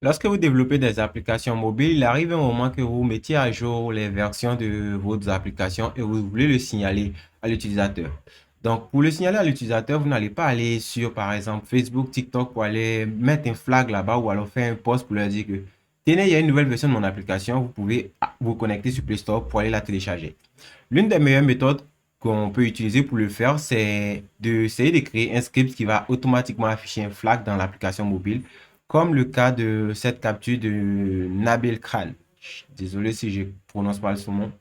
Lorsque vous développez des applications mobiles, il arrive un moment que vous mettiez à jour les versions de vos applications et vous voulez le signaler à l'utilisateur. Donc, pour le signaler à l'utilisateur, vous n'allez pas aller sur, par exemple, Facebook, TikTok pour aller mettre un flag là-bas ou alors faire un post pour leur dire que, tenez, il y a une nouvelle version de mon application, vous pouvez vous connecter sur Play Store pour aller la télécharger. L'une des meilleures méthodes qu'on peut utiliser pour le faire, c'est d'essayer de créer un script qui va automatiquement afficher un flag dans l'application mobile, comme le cas de cette capture de Nabil Khan. Désolé si je prononce mal son nom.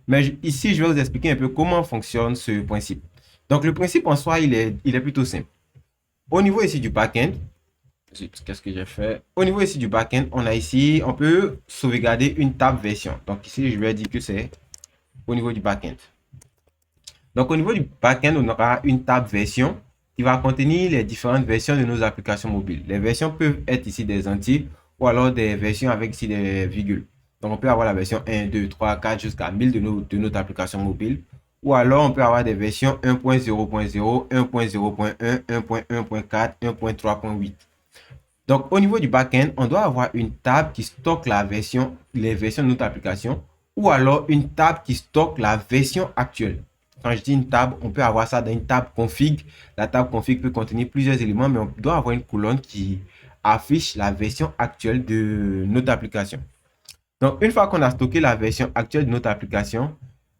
Mais ici, je vais vous expliquer un peu comment fonctionne ce principe. Donc, le principe en soi, il est plutôt simple. Au niveau ici du backend, qu'est-ce que j'ai fait? Au niveau ici du backend, on a ici, on peut sauvegarder une table version. Donc, ici, je vais dire que c'est au niveau du backend. Donc, au niveau du backend, on aura une table version qui va contenir les différentes versions de nos applications mobiles. Les versions peuvent être ici des entiers ou alors des versions avec ici des virgules. Donc, on peut avoir la version 1, 2, 3, 4 jusqu'à 1000 de notre application mobile. Ou alors, on peut avoir des versions 1.0.0, 1.0.1, 1.1.4, 1.3.8. Donc, au niveau du backend, on doit avoir une table qui stocke les versions de notre application ou alors une table qui stocke la version actuelle. Quand je dis une table, on peut avoir ça dans une table config. La table config peut contenir plusieurs éléments, mais on doit avoir une colonne qui affiche la version actuelle de notre application. Donc, une fois qu'on a stocké la version actuelle de notre application,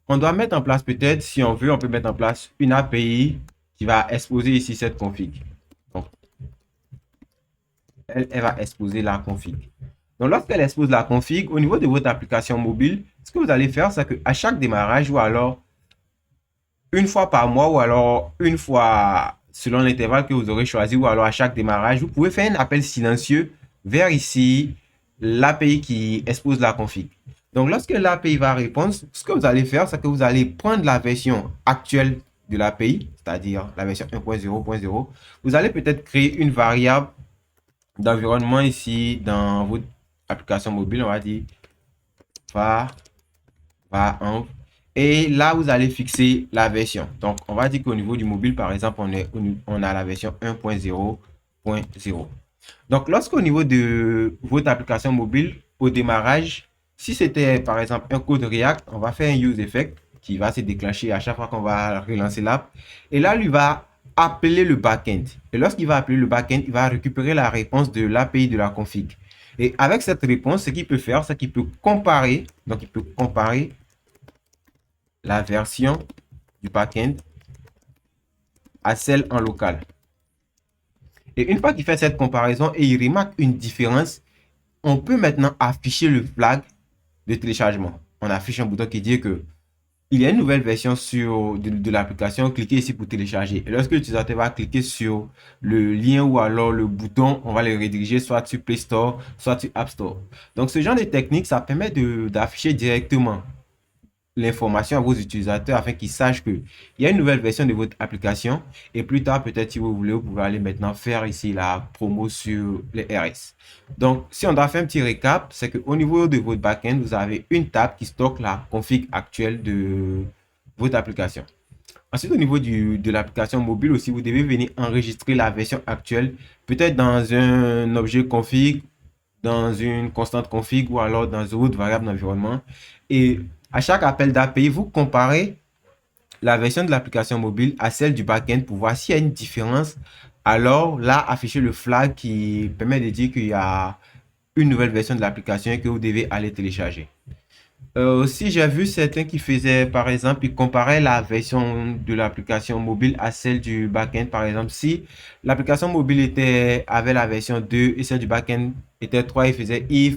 on doit mettre en place peut-être, si on veut, on peut mettre en place une API qui va exposer ici cette config. Donc, elle va exposer la config. Donc, lorsqu'elle expose la config, au niveau de votre application mobile, ce que vous allez faire, c'est qu'à chaque démarrage ou alors une fois par mois ou alors une fois selon l'intervalle que vous aurez choisi ou alors à chaque démarrage, vous pouvez faire un appel silencieux vers ici l'API qui expose la config. Donc, lorsque l'API va répondre, ce que vous allez faire, c'est que vous allez prendre la version actuelle de l'API, c'est-à-dire la version 1.0.0. Vous allez peut-être créer une variable d'environnement ici dans votre application mobile, on va dire var, var1. Et là, vous allez fixer la version. Donc, on va dire qu'au niveau du mobile, par exemple, on a la version 1.0.0. Donc, lorsqu'au niveau de votre application mobile, au démarrage, si c'était par exemple un code React, on va faire un use effect qui va se déclencher à chaque fois qu'on va relancer l'app. Et là, lui va appeler le backend. Et lorsqu'il va appeler le backend, il va récupérer la réponse de l'API de la config. Et avec cette réponse, ce qu'il peut faire, c'est qu'il peut comparer. Donc, il peut comparer la version du backend à celle en local. Et une fois qu'il fait cette comparaison et il remarque une différence, on peut maintenant afficher le flag de téléchargement. On affiche un bouton qui dit que il y a une nouvelle version de l'application. Cliquez ici pour télécharger. Et lorsque l'utilisateur va cliquer sur le lien ou alors le bouton, on va le rediriger soit sur Play Store, soit sur App Store. Donc, ce genre de technique, ça permet d'afficher directement l'information à vos utilisateurs afin qu'ils sachent qu'il y a une nouvelle version de votre application et plus tard, peut-être si vous voulez, vous pouvez aller maintenant faire ici la promo sur les RS. Donc, si on doit faire un petit récap, c'est qu'au niveau de votre backend, vous avez une table qui stocke la config actuelle de votre application. Ensuite, au niveau de l'application mobile aussi, vous devez venir enregistrer la version actuelle, peut-être dans un objet config, dans une constante config ou alors dans une autre variable d'environnement. Et à chaque appel d'API, vous comparez la version de l'application mobile à celle du backend pour voir s'il y a une différence. Alors là, affichez le flag qui permet de dire qu'il y a une nouvelle version de l'application et que vous devez aller télécharger. Aussi, j'ai vu certains qui faisaient, par exemple, ils comparaient la version de l'application mobile à celle du backend. Par exemple, si l'application mobile avait la version 2 et celle du backend était 3, ils faisaient if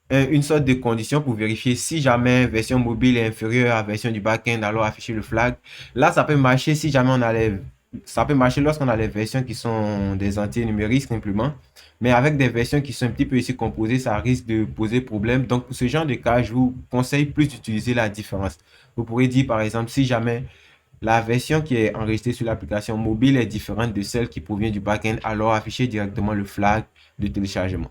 une sorte de condition pour vérifier si jamais version mobile est inférieure à version du backend, alors afficher le flag. Là, ça peut marcher si jamais ça peut marcher lorsqu'on a les versions qui sont des entiers numériques simplement. Mais avec des versions qui sont un petit peu ici composées, ça risque de poser problème. Donc, pour ce genre de cas, je vous conseille plus d'utiliser la différence. Vous pourrez dire, par exemple, si jamais la version qui est enregistrée sur l'application mobile est différente de celle qui provient du backend, alors affichez directement le flag de téléchargement.